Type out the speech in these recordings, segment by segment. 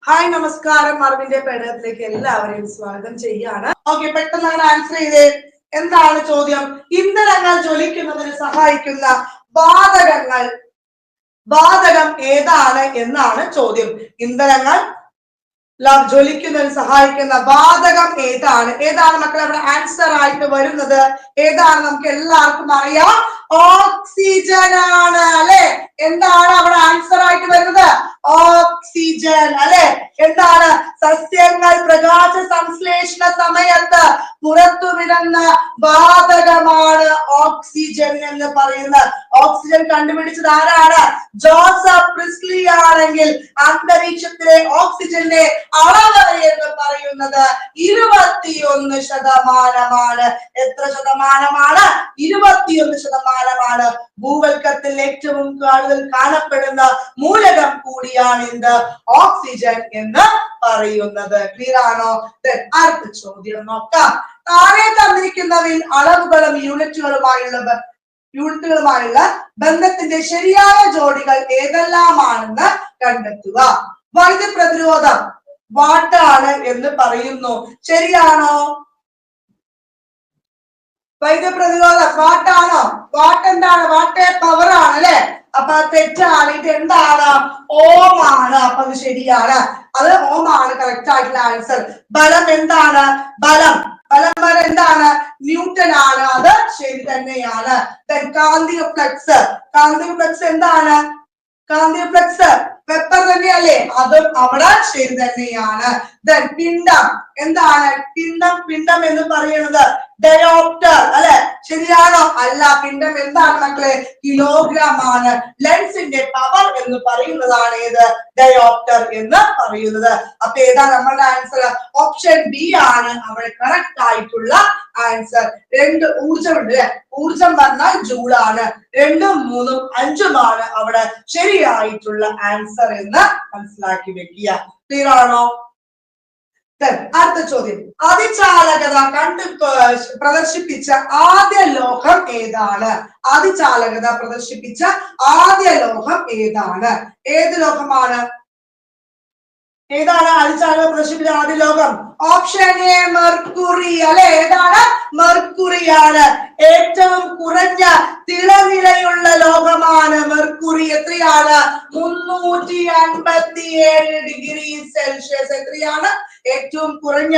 Hi നമസ്കാരം, അറിവിന്റെ പഠനത്തിലേക്ക് എല്ലാവരെയും സ്വാഗതം ചെയ്യാണ്. ഓക്കെ, പെട്ടെന്ന് അങ്ങനെ ആൻസർ ചെയ്തേ. എന്താണ് ചോദ്യം? ഇന്ധനങ്ങൾ ജ്വലിക്കുന്നതിന് സഹായിക്കുന്ന വാതകം ഏതാണ് എന്നാണ് ചോദ്യം. ഇന്ധനങ്ങൾ ജ്വലിക്കുന്നതിന് സഹായിക്കുന്ന വാതകം ഏതാണ്? മക്കളെ അവിടെ ആൻസർ ആയിട്ട് വരുന്നത്? ഏതാണ്? നമുക്ക് എല്ലാവർക്കും അറിയാം, ഓക്സിജൻ ആണ് അല്ലെ. എന്താണ് അവിടെ ആൻസർ ആയിട്ട് വരുന്നത്? ഓക്സിജൻ അല്ലെ. എന്താണ്? സസ്യങ്ങൾ പ്രകാശ സംശ്ലേഷണ സമയത്ത് പുറത്തുവിടുന്ന വാതകമാണ് ഓക്സിജൻ എന്ന് പറയുന്നത്. ഓക്സിജൻ കണ്ടുപിടിച്ചത് ആരാണ്? ജോസഫ് പ്രിസ്ലി ആണെങ്കിൽ അന്തരീക്ഷത്തിലെ ഓക്സിജന്റെ അളവ് എന്ന് പറയുന്നത് 21%. എത്ര ശതമാനമാണ്? 21%. ഭൂവൽക്കത്തിൽ ഏറ്റവും കൂടുതൽ കാണപ്പെടുന്ന മൂലകം കൂടിയാണ് എന്ത്? ഓക്സിജൻ എന്ന് പറയുന്നത്. ക്ലിയർ ആണോ? അടുത്ത ചോദ്യം നോക്കാം. താഴെ തന്നിരിക്കുന്നവയിൽ അളവുകളും യൂണിറ്റുകളുമായുള്ള ബന്ധത്തിന്റെ ശരിയായ ജോഡികൾ ഏതെല്ലാമാണെന്ന് കണ്ടെത്തുക. വൈദ്യുത പ്രതിരോധം വാട്ടാണ് എന്ന് പറയുന്നു. ശരിയാണോ? വൈദ്യുത പ്രതിരോധം വാട്ടാണോ? വാട്ട് എന്താണ്? വാട്ട് പവർ ആണ് അല്ലെ. അപ്പൊ തെറ്റാണ്. ഇത് എന്താണ്? ഓം ആണ്. അപ്പൊ അത് ശരിയാണ്. അത് ഓം ആണ് കറക്റ്റ് ആയിട്ടുള്ള ആൻസർ. ബലം എന്താണ്? ബലം എന്താണ്? ന്യൂട്ടൺ ആണ്. അത് ശരി തന്നെയാണ്. കാന്തിക ഫ്ലക്സ് എന്താണ്? കാന്തിക ഫ്ലക്സ് വെപ്പർ തന്നെയല്ലേ? അതും അവിടെ ശരി തന്നെയാണ്. പിണ്ഡം എന്താണ്? പിണ്ഡം എന്ന് പറയുന്നത് ഡയോപ്റ്റർ അല്ലെ. ശരിയാണോ? അല്ല. പിണ്ഡം എന്താണ് മക്കളെ? കിലോഗ്രാം ആണ്. ലെൻസിന്റെ പവർ എന്ന് പറയുന്നതാണ് ഏത്? ഡയോപ്റ്റർ എന്ന് പറയുന്നത്. അപ്പൊ ഏതാ നമ്മളുടെ ആൻസർ? ഓപ്ഷൻ ബി ആണ് അവിടെ കറക്റ്റ് ആയിട്ടുള്ള ആൻസർ. 2 ഊർജമുണ്ട്. ഊർജം പറഞ്ഞാൽ ജൂൾ ആണ്. 2, 3, 5 അവിടെ ശരിയായിട്ടുള്ള ആൻസർ എന്ന് മനസ്സിലാക്കി വെക്കുക. ക്ലിയർ ആണോ? അടുത്ത ചോദ്യം. അതിചാലകത പ്രദർശിപ്പിച്ച ആദ്യ ലോഹം ഏതാണ്? അതിചാലകത പ്രദർശിപ്പിച്ച ആദ്യ ലോഹം ഏതാണ്? ഏത് ലോഹമാണ്? ഏതാണ് അതിചാലകത പ്രദർശിപ്പിച്ച ആദ്യ ലോഹം? ഓപ്ഷൻ എ മെർക്കുറി അല്ലെ. ഏതാണ്? മെർക്കുറിയാണ്. ഏറ്റവും കുറഞ്ഞ തിളനിലയുള്ള ലോഹമാണ് മെർക്കുറി. എത്രയാണ്? 357 ഡിഗ്രി സെൽഷ്യസ്. എത്രയാണ്? ഏറ്റവും കുറഞ്ഞ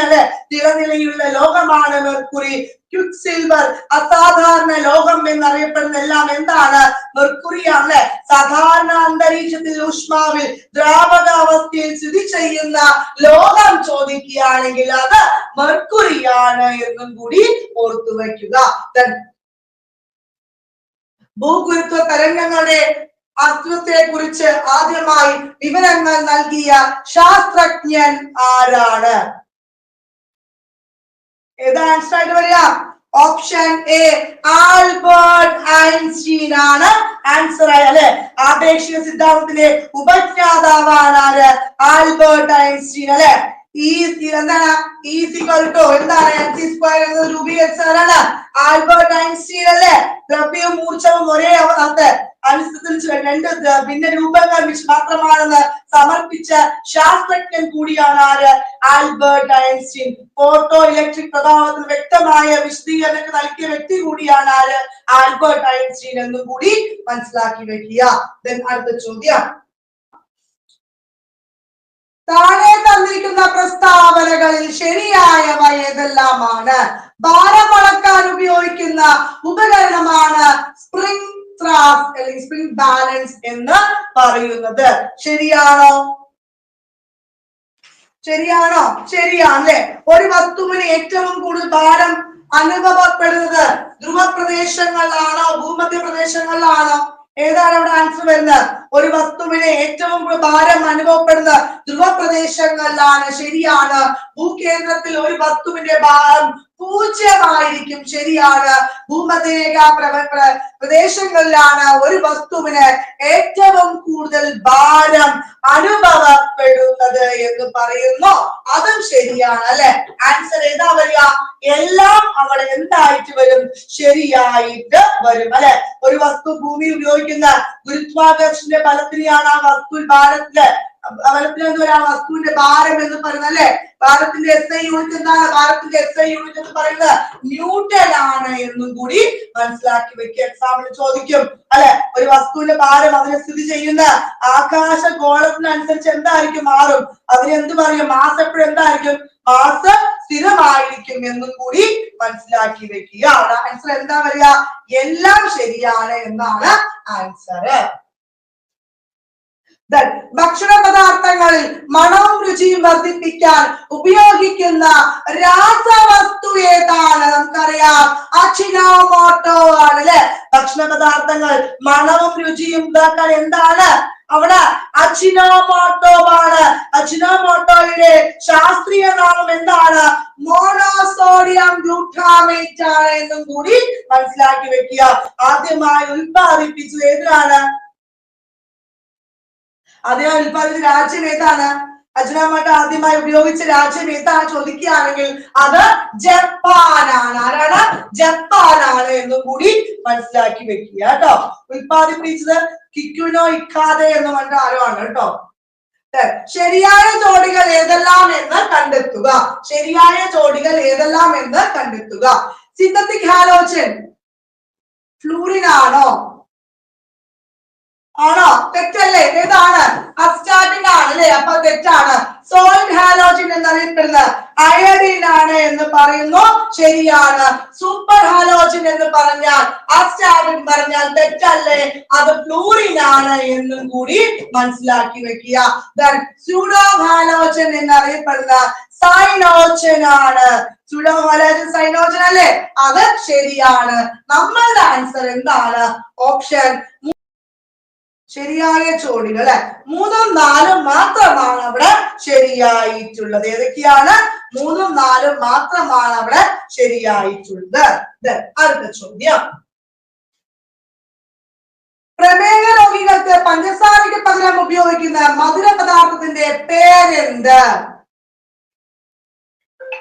തിളനിലയുള്ള ലോഹമാണ് മെർക്കുറി. ക്വിക്ക് സിൽവർ അസാധാരണ ലോഹം എന്നറിയപ്പെടുന്ന എല്ലാം എന്താണ്? മെർക്കുറിയാണ്. സാധാരണ അന്തരീക്ഷത്തിൽ ഊഷ്മാവിൽ ദ്രാവകാവസ്ഥയിൽ സ്ഥിതി ചെയ്യുന്ന ലോഹം ചോദിക്കുകയാണെങ്കിൽ അത് മെർക്കുറിയാണ് എന്നും കൂടി ഓർത്തു വയ്ക്കുക. ഭൂഗുരുത്വ തരംഗങ്ങളുടെ അസ്തിത്വത്തെ കുറിച്ച് ആദ്യമായി വിവരങ്ങൾ നൽകിയ ശാസ്ത്രജ്ഞൻ ആരാണ്? ഏതാ ആൻസർ ആയിട്ട് വരിക? ഓപ്ഷൻ എ ആൽബർട്ട് ഐൻസ്റ്റീൻ ആണ് ആൻസർ ആയി അല്ലെ. ആപേക്ഷിക സിദ്ധാന്തത്തിന്റെ ഉപജ്ഞാതാവാണ് ആര്? ആൽബർട്ട് ഐൻസ്റ്റീൻ അല്ലെ. എന്താണ്? എന്താണ്? mc² എന്നത് രൂപീകരിച്ചവരാണ് ആൽബർട്ട് ഐൻസ്റ്റീൻ അല്ലെ. ദ്രവ്യവും ഊർജവും ഒരേ അനുസരിച്ച് 2 ഭിന്ന രൂപങ്ങൾ മാത്രമാണെന്ന് സമർപ്പിച്ച ശാസ്ത്രജ്ഞൻ കൂടിയാണ് ആര്? Albert Einstein. ഫോട്ടോ ഇലക്ട്രിക് പ്രഭാവത്തിന് വ്യക്തമായ വിശദീകരണം നൽകിയ വ്യക്തി കൂടിയാണ് ആര്? ആൽബർട്ട് ഐൻസ്റ്റീൻ എന്നും കൂടി മനസ്സിലാക്കി വെക്കുക. അടുത്ത ചോദ്യം. താഴെ തന്നിരിക്കുന്ന പ്രസ്താവനകളിൽ ശരിയായവ ഏതെല്ലാമാണ്? ഭാരം അളക്കാൻ ഉപയോഗിക്കുന്ന ഉപകരണമാണ് സ്പ്രിംഗ് ത്രാസ് അല്ലെങ്കിൽ സ്പ്രിംഗ് ബാലൻസ് എന്ന് പറയുന്നത്. ശരിയാണോ? ശരിയാണല്ലേ. ഒരു വസ്തുവിന് ഏറ്റവും കൂടുതൽ ഭാരം അനുഭവപ്പെടുന്നത് ധ്രുവ പ്രദേശങ്ങളിലാണോ ഭൂമധ്യ പ്രദേശങ്ങളിലാണോ? ഏതാണ് അവിടെ ആൻസർ വരുന്നത്? ഒരു വസ്തുവിന് ഏറ്റവും കൂടുതൽ ഭാരം അനുഭവപ്പെടുന്ന ധ്രുവ പ്രദേശങ്ങളിലാണ്. ശരിയാണ്. ഭൂകേന്ദ്രത്തിൽ ഒരു വസ്തുവിന്റെ ഭാരം 0 ശരിയാണ്. ഭൂമധ്യരേഖ പ്രദേശങ്ങളിലാണ് ഒരു വസ്തുവിന് ഏറ്റവും കൂടുതൽ ഭാരം അനുഭവപ്പെടുന്നത് എന്ന് പറയുന്നു. അതും ശരിയാണ് അല്ലെ. ആൻസർ ഏതാ വരിക? എല്ലാം അവിടെ എന്തായിട്ട് വരും? ശരിയായിട്ട് വരും അല്ലെ. ഒരു വസ്തു ഭൂമിയിൽ ഉപയോഗിക്കുന്ന ഗുരുത്വാകർഷണ ബലത്തിനെയാണ് ആ വസ്തു ഭാരത്തില് വലപ്പിൽ എന്ത് വരാം വസ്തുവിന്റെ ഭാരം എന്ന് പറയുന്നത് അല്ലെ ഭാരത്തിന്റെ SI യൂണിറ്റ് എന്താണ് ഭാരത്തിന്റെ SI യൂണിറ്റ് എന്ന് പറയുന്നത് ന്യൂട്ടൺ ആണ് എന്നും കൂടി മനസ്സിലാക്കി വെക്കുക എക്സാമിന് ചോദിക്കും അല്ലെ ഒരു വസ്തുവിന്റെ ഭാരം അതിനെ സ്ഥിതി ചെയ്യുന്ന ആകാശ ഗോളത്തിനനുസരിച്ച് എന്തായിരിക്കും മാറും അതിന് എന്ത് പറയും മാസ് എപ്പോഴും എന്തായിരിക്കും മാസ് സ്ഥിരമായിരിക്കും എന്നും കൂടി മനസ്സിലാക്കി വെക്കുക ആൻസർ എന്താ വരിക എല്ലാം ശരിയാണ് എന്നാണ് ആൻസർ ഭക്ഷണ പദാർത്ഥങ്ങളിൽ മണവും രുചിയും വർദ്ധിപ്പിക്കാൻ ഉപയോഗിക്കുന്ന രാസവസ്തു ഏതാണ് നമുക്കറിയാം അജിനോമോട്ടോ ആണ് അല്ലെ ഭക്ഷണ പദാർത്ഥങ്ങൾ മണവും രുചിയും ഉണ്ടാക്കാൻ എന്താണ് അവിടെ അജിനോമോട്ടോ ആണ് അജിനോമോട്ടോയുടെ ശാസ്ത്രീയ നാമം എന്താണ് മോണോസോഡിയം ഗ്ലൂട്ടാമേറ്റ് ആണ് എന്നും കൂടി മനസ്സിലാക്കി വെക്കുക ആദ്യമായി ഉൽപ്പാദിപ്പിച്ചത് ഏതാണ് ആദ്യമായി ഉൽപ്പാദിപ്പിച്ച രാജ്യം ഏതാണ് അജിനോമോട്ടോ ആദ്യമായി ഉപയോഗിച്ച രാജ്യം ഏതാണ് ചോദിക്കുകയാണെങ്കിൽ അത് ജപ്പാനാണ് ആരാണ് ജപ്പാനാണ് എന്നും കൂടി മനസ്സിലാക്കി വെക്കുക കേട്ടോ ഉൽപ്പാദിപ്പിച്ചത് കിക്കുനോ ഇക്കാതെ എന്ന് പറഞ്ഞ ആരോ ആണ് കേട്ടോ ശരിയായ ജോഡികൾ ഏതെല്ലാം എന്ന് കണ്ടെത്തുക ശരിയായ ജോഡികൾ ഏതെല്ലാം എന്ന് കണ്ടെത്തുക സിന്തറ്റിക് ഹാലോജൻ ഫ്ലൂറിൻ ആണോ ആണോ തെറ്റല്ലേ ഏതാണ് അബ്സ്റ്റാർട്ടിംഗ് ആണ് അല്ലെ അപ്പൊ തെറ്റാണ് സോളിഡ് ഹാലോജൻ എന്നറിയപ്പെടുന്നത് അയഡിൻ ആണ് എന്ന് പറയുന്നു ശരിയാണ് സൂപ്പർ ഹാലോജൻ എന്ന് പറഞ്ഞാൽ അബ്സ്റ്റാർട്ടിംഗ് പറഞ്ഞാൽ തെറ്റല്ലേ അത് ഫ്ലൂറിൻ ആണ് എന്നും കൂടി മനസ്സിലാക്കി വെക്കുക സ്യൂഡോ ഹാലോജൻ എന്നറിയപ്പെടുന്ന സൈനോജൻ ആണ് സ്യൂഡോ ഹാലോജൻ സൈനോജൻ അല്ലേ അത് ശരിയാണ് നമ്മളുടെ ആൻസർ എന്താണ് ഓപ്ഷൻ ശരിയായ ജോഡികൾ അല്ലെ 3ഉം 4ഉം മാത്രമാണ് അവിടെ ശരിയായിട്ടുള്ളത് ഏതൊക്കെയാണ് 3ഉം 4ഉം മാത്രമാണ് അവിടെ ശരിയായിട്ടുള്ളത് അടുത്ത ചോദ്യം പ്രമേഹ രോഗികൾക്ക് പഞ്ചസാരയ്ക്ക് പകരം ഉപയോഗിക്കുന്ന മധുര പദാർത്ഥത്തിന്റെ പേരെന്ത്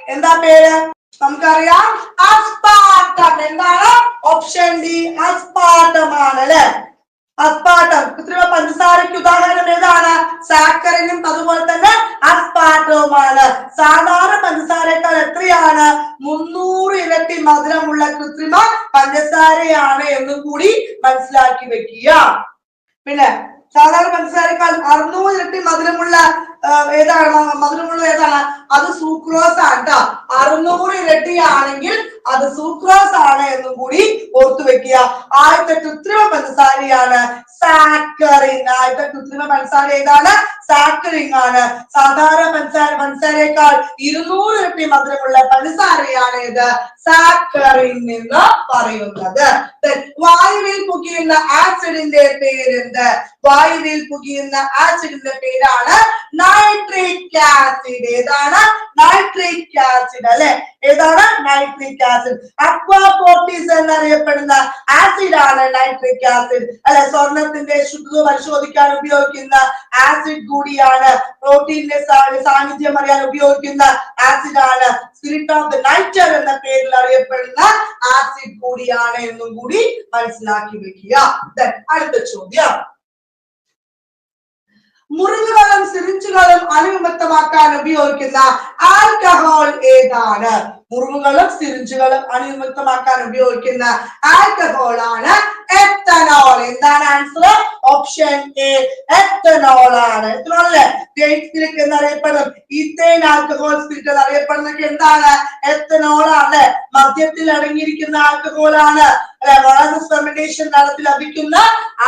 എന്താ പേര് നമുക്കറിയാം അസ്പാർട്ടം എന്താണ് ഓപ്ഷൻ ഡി അസ്പാർട്ടം ആണ് അല്ലെ അസ്പാർട്ടം കൃത്രിമ പഞ്ചസാരയ്ക്ക് ഉദാഹരണം ഏതാണ് സാക്കറിനും അതുപോലെ തന്നെ അസ്പാർട്ടവുമാണ് സാധാരണ പഞ്ചസാരയേക്കാൾ എത്രയാണ് 300 ഇരട്ടി മധുരമുള്ള കൃത്രിമ പഞ്ചസാരയാണ് എന്നും കൂടി മനസ്സിലാക്കി വെക്കുക പിന്നെ സാധാരണ പഞ്ചസാരയേക്കാൾ 600 ഇരട്ടി മധുരമുള്ള ഏതാണ് അത് സൂക്രോസ് ആണ് ട്ടോ 600 ഇരട്ടി ആണെങ്കിൽ അത് സൂക്രോസ് ആണ് എന്നും കൂടി ഓർത്തു വെക്കുക ആദ്യത്തെ കൃത്രിമ പഞ്ചസാരയാണ് സാക്കറിൻ ആദ്യത്തെ കൃത്രിമ പഞ്ചസാര ഏതാണ് സാക്കറിൻ ആണ് സാധാരണ പഞ്ചസാരയേക്കാൾ 200 ഇരട്ടി മധുരമുള്ള പഞ്ചസാരയാണ് ഇത് സാക്കറിൻ എന്ന് പറയുന്നത് വായുവിൽ പുകയുന്ന ആസിഡിന്റെ പേരെന്ത് വായുവിൽ പുകയുന്ന ആസിഡിന്റെ പേരാണ് നൈട്രിക് ആസിഡ് ഏതാണ് നൈട്രിക് ആസിഡ് അല്ലെ ഏതാണ് നൈട്രിക് ആസിഡ് അക്വാപോർട്ടിസ് എന്നറിയപ്പെടുന്ന ആസിഡ് ആണ് നൈട്രിക് ആസിഡ് അല്ലെ സ്വർണത്തിന്റെ ശുദ്ധത പരിശോധിക്കാൻ ഉപയോഗിക്കുന്ന ആസിഡ് കൂടിയാണ് പ്രോട്ടീനിന്റെ സാന്നിധ്യം അറിയാൻ ഉപയോഗിക്കുന്ന ആസിഡ് ആണ് സ്പിരിറ്റ് ഓഫ് ദ നൈറ്റർ എന്ന പേരിൽ അറിയപ്പെടുന്ന ആസിഡ് കൂടിയാണ് എന്നും കൂടി മനസ്സിലാക്കി വെക്കുക അടുത്ത ചോദ്യം മുറിവുകളും സിറിഞ്ചുകളും അണുവിമുക്തമാക്കാൻ ഉപയോഗിക്കുന്ന ആൽക്കഹോൾ ഏതാണ് മുറിവുകളും സിറിഞ്ചുകളും അണുവിമുക്തമാക്കാൻ ഉപയോഗിക്കുന്ന ആൽക്കഹോൾ ആണ് എത്തനോൾ എന്താണ് ആൻസർ ഓപ്ഷൻ എ എത്തനോൾ ആണ് എത്തനോൾ അല്ലേ സ്പിരിറ്റ് എന്നറിയപ്പെടും ഈഥൈൻ ആൽക്കഹോൾ സ്പിരിറ്റ് എന്നറിയപ്പെടുന്നത് എന്താണ് എത്തനോൾ ആണ് മദ്യത്തിൽ അടങ്ങിയിരിക്കുന്ന ആൽക്കഹോൾ ആണ് അല്ലെ മോളാസസ് ഫെർമെന്റേഷൻ നടത്തി ലഭിക്കുന്ന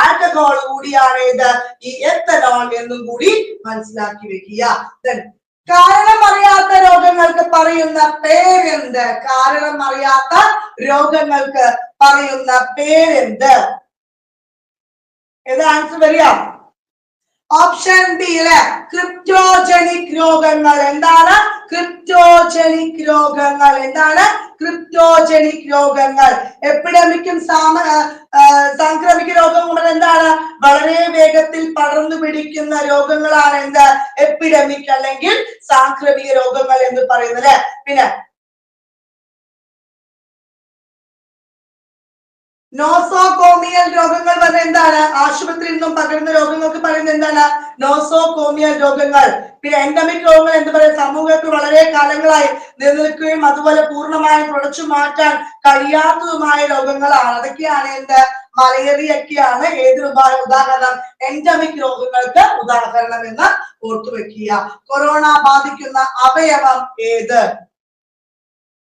ആൽക്കഹോൾ കൂടിയാണ് ഇത് ഈ എത്തനോൾ എന്നും കൂടി മനസ്സിലാക്കി വെക്കുക കാരണം അറിയാത്ത രോഗങ്ങൾക്ക് പറയുന്ന പേരെന്ത് കാരണം അറിയാത്ത രോഗങ്ങൾക്ക് പറയുന്ന പേരെന്ത് ഏത് ആൻസർ വരിക ഓപ്ഷൻ ഡി അല്ലെ ക്രിപ്റ്റോജനിക് രോഗങ്ങൾ എന്താണ് ക്രിപ്റ്റോജനിക് രോഗങ്ങൾ എന്താണ് ക്രിപ്റ്റോജനിക് രോഗങ്ങൾ എപ്പിഡമിക്കും സാംക്രമിക രോഗങ്ങൾ എന്താണ് വളരെ വേഗത്തിൽ പടർന്നു പിടിക്കുന്ന രോഗങ്ങളാണ് എന്ത് എപ്പിഡമിക് അല്ലെങ്കിൽ സാംക്രമിക രോഗങ്ങൾ എന്ന് പറയുന്നത് പിന്നെ നോസോകോമിയൽ രോഗങ്ങൾ പറഞ്ഞ എന്താണ്? ആശുപത്രിയിൽ നിന്നും പകരുന്ന രോഗങ്ങൾക്ക് പറയുന്നത് എന്താണ്? നോസോകോമിയൽ രോഗങ്ങൾ. പിന്നെ എൻഡമിക് രോഗങ്ങൾ എന്ന് പറയുന്നത് സമൂഹത്തിൽ വളരെ കാലങ്ങളായി നിലനിൽക്കുകയും അതുപോലെ പൂർണ്ണമായും തുടച്ചു മാറ്റാൻ കഴിയാത്തതുമായ രോഗങ്ങളാണ്. അതൊക്കെയാണ് എന്ത്? മലേറിയയൊക്കെയാണ് ഏത് ഉദാഹരണം? എൻഡമിക് രോഗങ്ങൾക്ക് ഉദാഹരണം എന്ന് ഓർത്തു വെക്കുക. കൊറോണ ബാധിക്കുന്ന അവയവം ഏത്?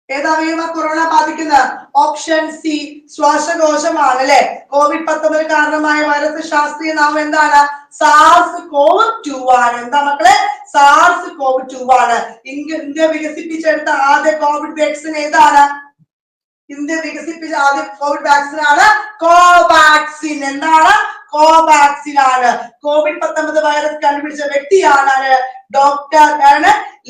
ഏതവയവ കൊറോണ ബാധിക്കുന്ന? ഓപ്ഷൻ സി ശ്വാസകോശമാണ് അല്ലെ. COVID-19 കാരണമായ വൈറസ് ശാസ്ത്രീയ നാമം എന്താണ്? SARS-CoV-2 ആണ്. എന്താ മക്കളെ? SARS-CoV-2 ആണ്. ഇന്ത്യ വികസിപ്പിച്ചെടുത്ത ആദ്യ കോവിഡ് വാക്സിൻ ഏതാണ്? ഇന്ത്യ വികസിപ്പിച്ച ആദ്യ കോവിഡ് വാക്സിൻ ആണ് കോവാക്സിൻ. എന്താണ്? കോവാക്സിൻ ആണ്. COVID-19 വൈറസ് കണ്ടുപിടിച്ച വ്യക്തിയാണ് ഡോക്ടർ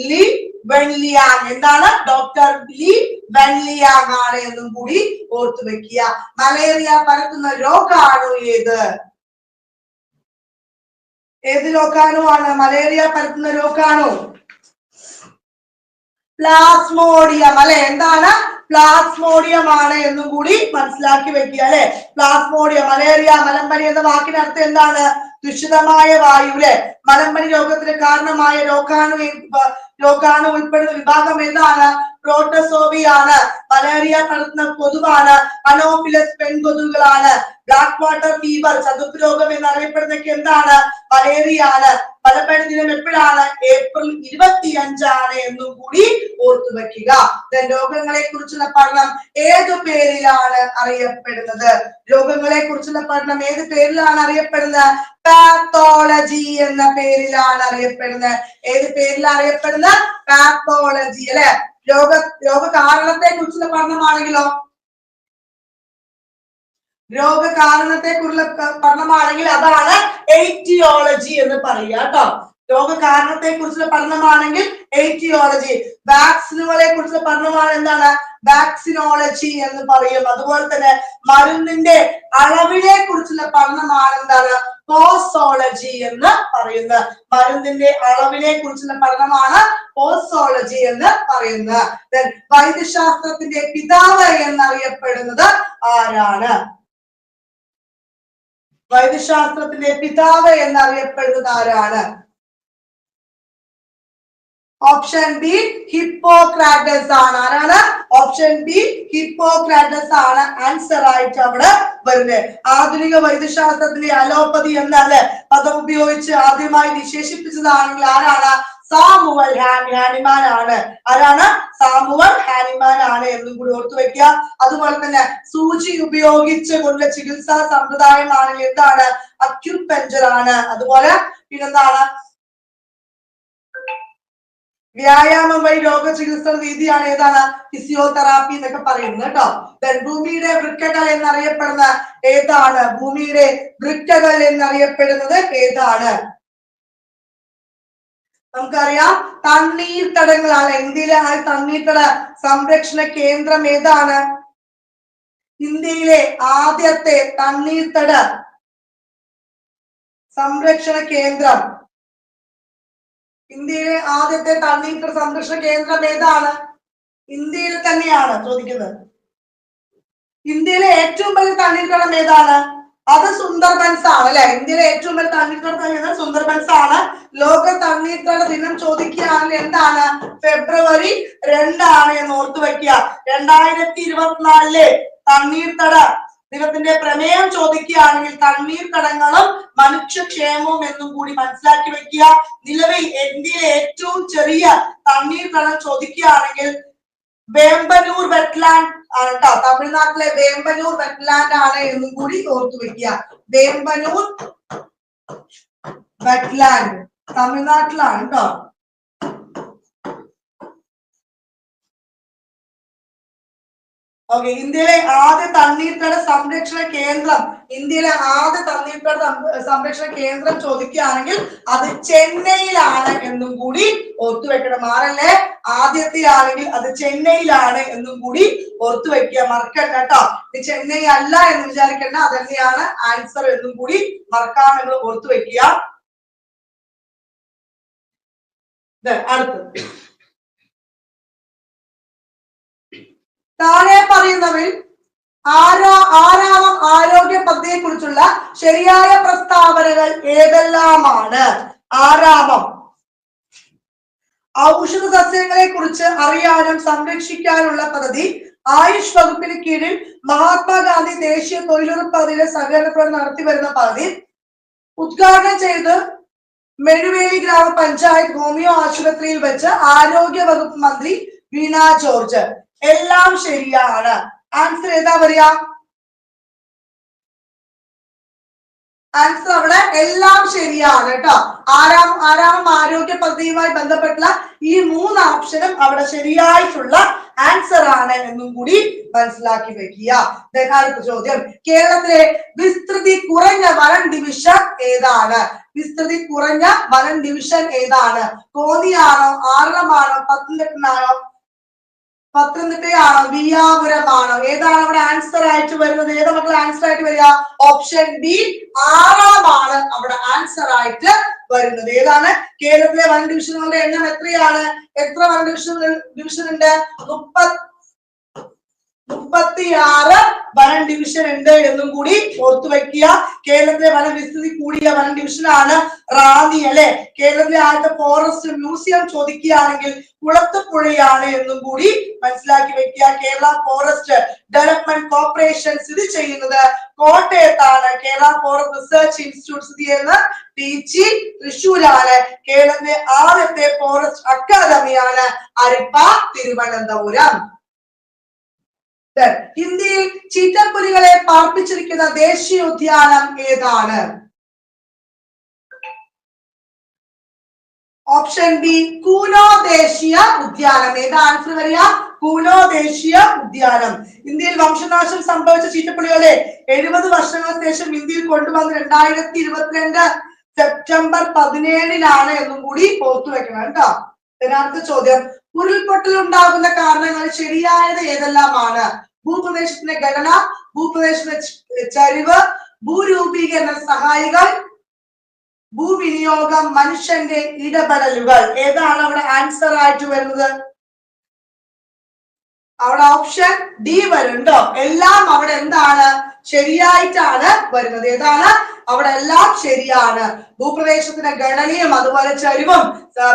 ലീ വെൻലിയാങ്. എന്താണ്? ഡോക്ടർ ലീ വെൻലിയാങ് ആണ് എന്നും കൂടി ഓർത്തു വെക്കുക. മലേറിയ പരത്തുന്ന രോഗാണു ഏത്? ഏത് രോഗാണു ആണ് മലേറിയ പരത്തുന്ന രോഗാണു? പ്ലാസ്മോഡിയം അല്ലെ. എന്താണ്? പ്ലാസ്മോഡിയം ആണ് എന്നും കൂടി മനസ്സിലാക്കി വെക്കുക അല്ലെ. പ്ലാസ്മോഡിയം. മലേറിയ, മലമ്പനി എന്ന വാക്കിന് അർത്ഥം എന്താണ്? ദുഷിതമായ വായു അല്ലെ. മലമ്പനി രോഗത്തിന് കാരണമായ രോഗാണു ഉൾപ്പെടുന്ന വിഭാഗം ഏതാണ്? പ്രോട്ടോസോവിയാണ്. മലേറിയ പടർത്തുന്ന കൊതുവാണ് അനോഫിലസ് പെൺകൊതുകുകളാണ്. ബ്ലാക്ക് വാട്ടർ ഫീവർ, ചതുപ്പ് രോഗം എന്നറിയപ്പെടുന്നതൊക്കെ എന്താണ്? മലേറിയ ആണ്. മലമ്പനി ദിനം എപ്പോഴാണ്? ഏപ്രിൽ 25 എന്നും കൂടി ഓർത്തു വെക്കുക. രോഗങ്ങളെ കുറിച്ചുള്ള പഠനം ഏതു പേരിലാണ് അറിയപ്പെടുന്നത്? രോഗങ്ങളെ കുറിച്ചുള്ള പഠനം ഏത് പേരിലാണ് അറിയപ്പെടുന്നത്? പാത്തോളജി എന്ന പേരിലാണ് അറിയപ്പെടുന്നത്. ഏത് പേരിലാണ് അറിയപ്പെടുന്നത്? പാത്തോളജി അല്ലെ. രോഗകാരണത്തെ കുറിച്ചുള്ള പഠനമാണെങ്കിലോ? രോഗകാരണത്തെ കുറിച്ചുള്ള പഠനമാണെങ്കിൽ അതാണ് എയ്റ്റിയോളജി എന്ന് പറയുക കേട്ടോ. രോഗകാരണത്തെ കുറിച്ചുള്ള പഠനമാണെങ്കിൽ എയ്റ്റിയോളജി. വാക്സിനുകളെ കുറിച്ചുള്ള പഠനമാണ് എന്താണ്? വാക്സിനോളജി എന്ന് പറയും. അതുപോലെ തന്നെ മരുന്നിന്റെ അളവിനെ കുറിച്ചുള്ള പഠനമാണ് എന്താണ്? പോസോളജി എന്ന് പറയുന്നത്. മരുന്നിന്റെ അളവിനെ കുറിച്ചുള്ള പഠനമാണ് പോസോളജി എന്ന് പറയുന്നത്. വൈദ്യശാസ്ത്രത്തിന്റെ പിതാവ് എന്നറിയപ്പെടുന്നത് ആരാണ്? വൈദ്യശാസ്ത്രത്തിന്റെ പിതാവ് എന്നറിയപ്പെടുന്നത് ആരാണ്? ഓപ്ഷൻ ബി ഹിപ്പോക്രാറ്റസ് ആണ്. ആരാണ്? ഓപ്ഷൻ ബി ഹിപ്പോക്രാറ്റസ് ആണ് ആൻസർ ആയിട്ട് അവിടെ വരുന്നത്. ആധുനിക വൈദ്യശാസ്ത്രത്തിന്റെ അലോപ്പതി എന്ന പദം ഉപയോഗിച്ച് ആദ്യമായി വിശേഷിപ്പിച്ചതാണെങ്കിൽ ആരാണ്? സാമുവൽ ഹാനിമാൻ ആണ്. ആരാണ്? സാമുവൽ ഹാനിമാൻ ആണ് എന്നും കൂടി ഓർത്തു വെക്കുക. അതുപോലെ തന്നെ സൂചി ഉപയോഗിച്ച് കൊണ്ടുള്ള ചികിത്സാ സമ്പ്രദായമാണെങ്കിൽ എന്താണ്? അക്യുപഞ്ചർ ആണ്. അതുപോലെ പിന്നെന്താണ്? വ്യായാമം വഴി രോഗചികിത്സ രീതിയാണ് ഏതാണ്? ഫിസിയോതെറാപ്പി എന്നൊക്കെ പറയുന്നത് കേട്ടോ. ഭൂമിയുടെ വൃക്കകൾ എന്നറിയപ്പെടുന്ന ഏതാണ്? ഭൂമിയുടെ വൃക്കകൾ എന്നറിയപ്പെടുന്നത് ഏതാണ്? നമുക്കറിയാം തണ്ണീർത്തടങ്ങളാണ്. ഇന്ത്യയിലെ തണ്ണീർത്തട സംരക്ഷണ കേന്ദ്രം ഏതാണ്? ഇന്ത്യയിലെ ആദ്യത്തെ തണ്ണീർത്തട സംരക്ഷണ കേന്ദ്രം, ഇന്ത്യയിലെ ആദ്യത്തെ തണ്ണീർത്തട സംരക്ഷണ കേന്ദ്രം ഏതാണ്? ഇന്ത്യയിൽ തന്നെയാണ് ചോദിക്കുന്നത്. ഇന്ത്യയിലെ ഏറ്റവും വലിയ തണ്ണീർത്തടം ഏതാണ്? അത് സുന്ദർബൻസ് ആണ് അല്ലെ. ഇന്ത്യയിലെ ഏറ്റവും വലിയ തണ്ണീർത്തടം സുന്ദർബൻസ് ആണ്. ലോക തണ്ണീർത്തട ദിനം ചോദിക്കുകയാണെങ്കിൽ എന്താണ്? ഫെബ്രുവരി 2 ആണ് എന്ന് ഓർത്തു വെക്കുക. 2024 തണ്ണീർത്തട ദിനത്തിന്റെ പ്രമേയം ചോദിക്കുകയാണെങ്കിൽ തണ്ണീർത്തടങ്ങളും മനുഷ്യക്ഷേമവും എന്നും കൂടി മനസ്സിലാക്കി വെക്കുക. നിലവിൽ ഇന്ത്യയിലെ ഏറ്റവും ചെറിയ തണ്ണീർത്തടം ചോദിക്കുകയാണെങ്കിൽ വേമ്പനൂർ വെറ്റ്ലാൻഡ് ആണ് കേട്ടോ. തമിഴ്നാട്ടിലെ വേമ്പനൂർ വെറ്റ്ലാൻഡ് ആണ് എന്നും കൂടി ഓർത്തു വെക്കുക. വേമ്പനൂർ വെറ്റ്ലാൻഡ് തമിഴ്നാട്ടിലാണ് കേട്ടോ. ഓക്കെ. ഇന്ത്യയിലെ ആദ്യ തണ്ണീർത്തട സംരക്ഷണ കേന്ദ്രം, ഇന്ത്യയിലെ ആദ്യ തണ്ണീർത്തട സംരക്ഷണ കേന്ദ്രം ചോദിക്കുകയാണെങ്കിൽ അത് ചെന്നൈയിലാണ് എന്നും കൂടി ഓർത്തു വെക്കണം. മാറല്ലേ. ആദ്യത്തെ ആണെങ്കിൽ അത് ചെന്നൈയിലാണ് എന്നും കൂടി ഓർത്തു വെക്കുക. മറക്കണ്ട കേട്ടോ. ഇത് ചെന്നൈ അല്ല എന്ന് വിചാരിക്കേണ്ട, അത് തന്നെയാണ് ആൻസർ എന്നും കൂടി മറക്കാൻ നിങ്ങൾ ഓർത്തു വെക്കുക. അടുത്തത് താഴെ പറയുന്നവരിൽ ആറാമം ആരോഗ്യ പദ്ധതിയെ കുറിച്ചുള്ള ശരിയായ പ്രസ്താവനകൾ ഏതെല്ലാമാണ്? ആറാമം ഔഷധ സസ്യങ്ങളെ കുറിച്ച് അറിയാനും സംരക്ഷിക്കാനുള്ള പദ്ധതി ആയുഷ് വകുപ്പിന് കീഴിൽ മഹാത്മാഗാന്ധി ദേശീയ തൊഴിലുറപ്പ് പദ്ധതിയുടെ സഹകരണത്തോടെ നടത്തി വരുന്ന പദ്ധതി ഉദ്ഘാടനം ചെയ്ത് മെഴുവേലി ഗ്രാമപഞ്ചായത്ത് ഹോമിയോ ആശുപത്രിയിൽ വെച്ച് ആരോഗ്യ വകുപ്പ് മന്ത്രി വീണ ജോർജ്. എല്ലാം ശരിയാണ്. ആൻസർ ഏതാ വരിക? ആൻസർ അവിടെ എല്ലാം ശരിയാണ് കേട്ടോ. ആറാമം ആരോഗ്യ പദ്ധതിയുമായി ബന്ധപ്പെട്ടുള്ള ഈ 3 ഓപ്ഷനും അവിടെ ശരിയായിട്ടുള്ള ആൻസർ ആണ് എന്നും കൂടി മനസ്സിലാക്കി വെക്കുക. അടുത്ത ചോദ്യം, കേരളത്തിലെ വിസ്തൃതി കുറഞ്ഞ വനം ഡിവിഷൻ ഏതാണ്? വിസ്തൃതി കുറഞ്ഞ വനം ഡിവിഷൻ ഏതാണ്? കോന്നിയാണോ, ആറളമാണോ, പത്തനംതിട്ടയാണോ, വിയ്യാപുരമാണോ? ഏതാണ് അവിടെ ആൻസർ ആയിട്ട് വരുന്നത്? ഏതാ മക്കൾ ആൻസർ ആയിട്ട് വരിക? ഓപ്ഷൻ ബി ആറാമാണ് അവിടെ ആൻസർ ആയിട്ട് വരുന്നത്. ഏതാണ്? കേരളത്തിലെ വനം ഡിവിഷനുകളുടെ എണ്ണം എത്രയാണ്? എത്ര വനം ഡിവിഷൻ ഉണ്ട്? 36 വനം ഡിവിഷൻ ഉണ്ട് എന്നും കൂടി ഓർത്തു വെക്കുക. കേരളത്തിലെ വനം വിസ്തൃതി കൂടിയ വനം ഡിവിഷനാണ് റാന്നി അല്ലെ. കേരളത്തിലെ ആദ്യത്തെ ഫോറസ്റ്റ് മ്യൂസിയം ചോദിക്കുകയാണെങ്കിൽ കുളത്തുപുഴയാണ് എന്നും കൂടി മനസ്സിലാക്കി വെക്കുക. കേരള ഫോറസ്റ്റ് ഡെവലപ്മെന്റ് കോർപ്പറേഷൻ സ്ഥിതി ചെയ്യുന്നത് കോട്ടയത്താണ്. കേരള ഫോറസ്റ്റ് റിസർച്ച് ഇൻസ്റ്റിറ്റ്യൂട്ട് സ്ഥിതി ചെയ്യുന്നത് TG തൃശ്ശൂരാണ്. കേരളത്തിലെ ആദ്യത്തെ ഫോറസ്റ്റ് അക്കാദമിയാണ് അരിപ്പ തിരുവനന്തപുരം. ഇന്ത്യയിൽ ചീറ്റപ്പുലികളെ പാർപ്പിച്ചിരിക്കുന്ന ദേശീയോദ്യാനം ഏതാണ്? ഓപ്ഷൻ ബി കൂനോ ദേശീയ ഉദ്യാനം. ഏതാ ആൻസർ വരിക? കൂനോ ദേശീയ ഉദ്യാനം. ഇന്ത്യയിൽ വംശനാശം സംഭവിച്ച ചീറ്റപ്പുലികളെ 70 വർഷങ്ങൾക്ക് ശേഷം ഇന്ത്യയിൽ കൊണ്ടുവന്ന് 2022 സെപ്റ്റംബർ 17 എന്നും കൂടി ഓർത്തു വെക്കണം കേട്ടോ. അടുത്ത ചോദ്യം, ഉരുൾപൊട്ടൽ ഉണ്ടാകുന്ന കാരണങ്ങൾ ശരിയായത് ഏതെല്ലാമാണ്? ഭൂപ്രദേശത്തിന്റെ ഘടന, ഭൂപ്രദേശത്തിന്റെ ചരിവ്, ഭൂരൂപീകരണ സഹായികൾ, ഭൂവിനിയോഗം, മനുഷ്യന്റെ ഇടപെടലുകൾ. ഏതാണ് അവിടെ ആൻസർ ആയിട്ട് വരുന്നത്? അവിടെ ഓപ്ഷൻ ഡി വരുന്നുണ്ടോ? എല്ലാം അവിടെ എന്താണ്? ശരിയായിട്ടാണ് വരുന്നത്. ഏതാണ്? അവിടെ എല്ലാം ശരിയാണ്. ഭൂപ്രദേശത്തിന്റെ ഘടനയും അതുപോലെ ചരിവും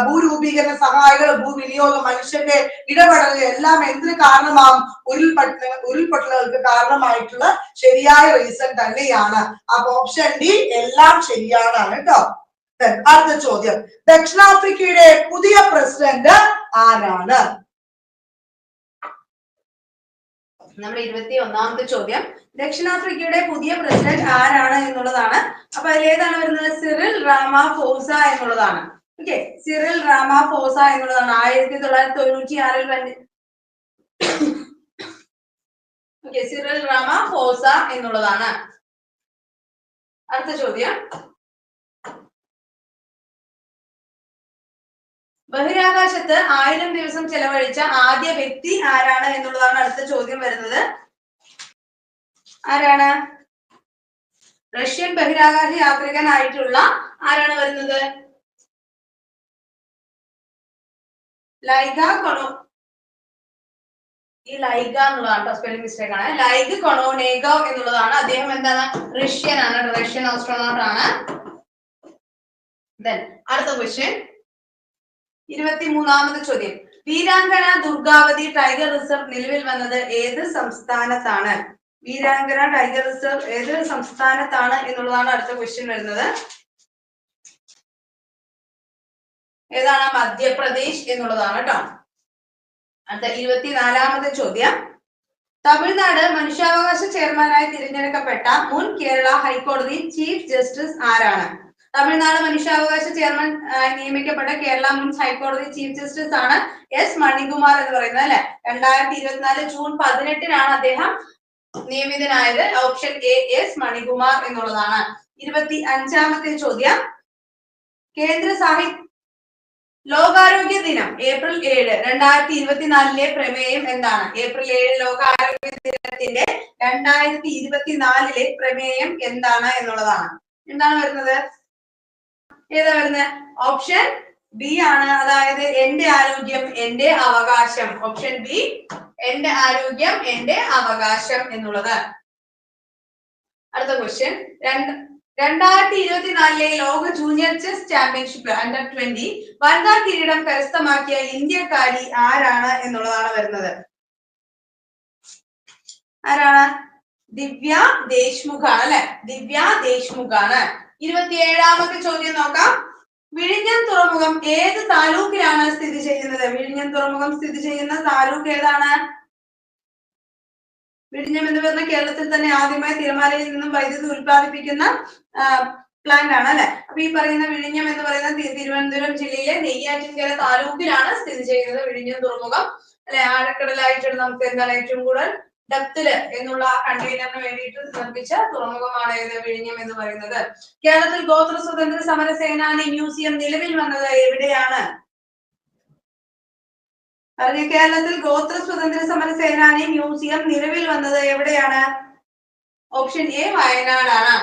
ഭൂരൂപീകരണ സഹായികളും ഭൂവിനിയോഗം മനുഷ്യന്റെ ഇടപെടൽ എല്ലാം എന്തിന് കാരണമാകും? ഉരുൾപൊട്ടലുകൾക്ക് കാരണമായിട്ടുള്ള ശരിയായ റീസൺ തന്നെയാണ്. അപ്പൊ ഓപ്ഷൻ ഡി എല്ലാം ശരിയാണ് കേട്ടോ. അടുത്ത ചോദ്യം, ദക്ഷിണാഫ്രിക്കയുടെ പുതിയ പ്രസിഡന്റ് ആരാണ്? നമ്മുടെ 21ാമത്തെ ചോദ്യം, ദക്ഷിണാഫ്രിക്കയുടെ പുതിയ പ്രസിഡന്റ് ആരാണ് എന്നുള്ളതാണ്. അപ്പൊ അതിലേതാണ് വരുന്നത്? സിറിൽ റാമാഫോസ എന്നുള്ളതാണ്. ഓക്കെ, സിറിൽ റാമാഫോസ എന്നുള്ളതാണ് 1996 സിറിൽ റാമാഫോസ എന്നുള്ളതാണ്. അടുത്ത ചോദ്യം, ബഹിരാകാശത്ത് 1000 ദിവസം ചെലവഴിച്ച ആദ്യ വ്യക്തി ആരാണ് എന്നുള്ളതാണ് അടുത്ത ചോദ്യം വരുന്നത്. ആരാണ്? റഷ്യൻ ബഹിരാകാശ യാത്രികനായിട്ടുള്ള ആരാണ് വരുന്നത്? ലൈഗ എന്നുള്ളതാണ് സ്പെല്ലിംഗ് മിസ്റ്റേക്ക് ആണ്. ലൈഗ് കൊണോനേഗോവ് എന്നുള്ളതാണ്. അദ്ദേഹം എന്താണ്? റഷ്യൻ ആണ്, റഷ്യൻ ആസ്ട്രോനോട്ട് ആണ്. അടുത്ത ക്വസ്റ്റ്യൻ, 23ാമത്തെ ചോദ്യം, വീരാങ്കന ദുർഗാവതി ടൈഗർ റിസർവ് നിലവിൽ വന്നത് ഏത് സംസ്ഥാനത്താണ്? വീരാങ്കന ടൈഗർ റിസർവ് ഏത് സംസ്ഥാനത്താണ് എന്നുള്ളതാണ് അടുത്ത ക്വസ്റ്റ്യൻ വരുന്നത്. ഏതാണ്? മധ്യപ്രദേശ് എന്നുള്ളതാണ് കേട്ടോ. അടുത്ത 24ാമത്തെ ചോദ്യം, തമിഴ്നാട് മനുഷ്യാവകാശ ചെയർമാനായി തിരഞ്ഞെടുക്കപ്പെട്ട മുൻ കേരള ഹൈക്കോടതി ചീഫ് ജസ്റ്റിസ് ആരാണ്? തമിഴ്നാട് മനുഷ്യാവകാശ ചെയർമാൻ നിയമിക്കപ്പെട്ട കേരള മുൻ ഹൈക്കോടതി ചീഫ് ജസ്റ്റിസ് ആണ് S മണികുമാർ എന്ന് പറയുന്നത് അല്ലെ. 2024 ജൂൺ 18 അദ്ദേഹം നിയമിതനായത്. ഓപ്ഷൻ എ S മണികുമാർ എന്നുള്ളതാണ്. 25ാമത്തെ ചോദ്യം, കേന്ദ്ര ലോകാരോഗ്യ ദിനം ഏപ്രിൽ 7 2024 പ്രമേയം എന്താണ്? ഏപ്രിൽ 7 ലോകാരോഗ്യ ദിനത്തിന്റെ 2024 പ്രമേയം എന്താണ് എന്നുള്ളതാണ്. എന്താണ് വരുന്നത്? ഏതാ വരുന്നത്? ഓപ്ഷൻ ബി ആണ്. അതായത് എന്റെ ആരോഗ്യം എന്റെ അവകാശം. ഓപ്ഷൻ ബി എന്റെ ആരോഗ്യം എന്റെ അവകാശം എന്നുള്ളത്. അടുത്ത ക്വസ്റ്റ്യൻ 2024 ലോക ജൂനിയർ ചെസ് ചാമ്പ്യൻഷിപ്പ് അണ്ടർ-20 വനിതാ കിരീടം കരസ്ഥമാക്കിയ ഇന്ത്യക്കാരി ആരാണ് എന്നുള്ളതാണ് വരുന്നത്. ആരാണ്? ദിവ്യ ദേശ്മുഖ് ആണ് അല്ലെ. ദിവ്യ ദേശ്മുഖ് ആണ്. 27ാമത്തെ ചോദ്യം നോക്കാം. വിഴിഞ്ഞം തുറമുഖം ഏത് താലൂക്കിലാണ് സ്ഥിതി ചെയ്യുന്നത്? വിഴിഞ്ഞം തുറമുഖം സ്ഥിതി ചെയ്യുന്ന താലൂക്ക് ഏതാണ്? വിഴിഞ്ഞം എന്ന് പറഞ്ഞ കേരളത്തിൽ തന്നെ ആദ്യമായി തിരമാലയിൽ നിന്നും വൈദ്യുതി ഉൽപ്പാദിപ്പിക്കുന്ന പ്ലാന്റ് ആണ് അല്ലെ. അപ്പൊ ഈ പറയുന്ന വിഴിഞ്ഞം എന്ന് പറയുന്ന തിരുവനന്തപുരം ജില്ലയിലെ നെയ്യാറ്റിൻകര താലൂക്കിലാണ് സ്ഥിതി ചെയ്യുന്നത് വിഴിഞ്ഞം തുറമുഖം അല്ലെ. ആഴക്കടലായിട്ട് നമുക്ക് എന്താണ് ഏറ്റവും കൂടുതൽ ഡെപ്തില് എന്നുള്ള കണ്ടെയ്നറിന് വേണ്ടിയിട്ട് നിർമ്മിച്ച തുറമുഖമാണ് ഏത്? വിഴിഞ്ഞം എന്ന് പറയുന്നത്. കേരളത്തിൽ ഗോത്ര സ്വതന്ത്ര സമര സേനാനി മ്യൂസിയം നിലവിൽ വന്നത് എവിടെയാണ്? കേരളത്തിൽ ഗോത്ര സ്വതന്ത്ര സമര സേനാനി മ്യൂസിയം നിലവിൽ വന്നത് എവിടെയാണ്? ഓപ്ഷൻ എ വയനാടാണ്.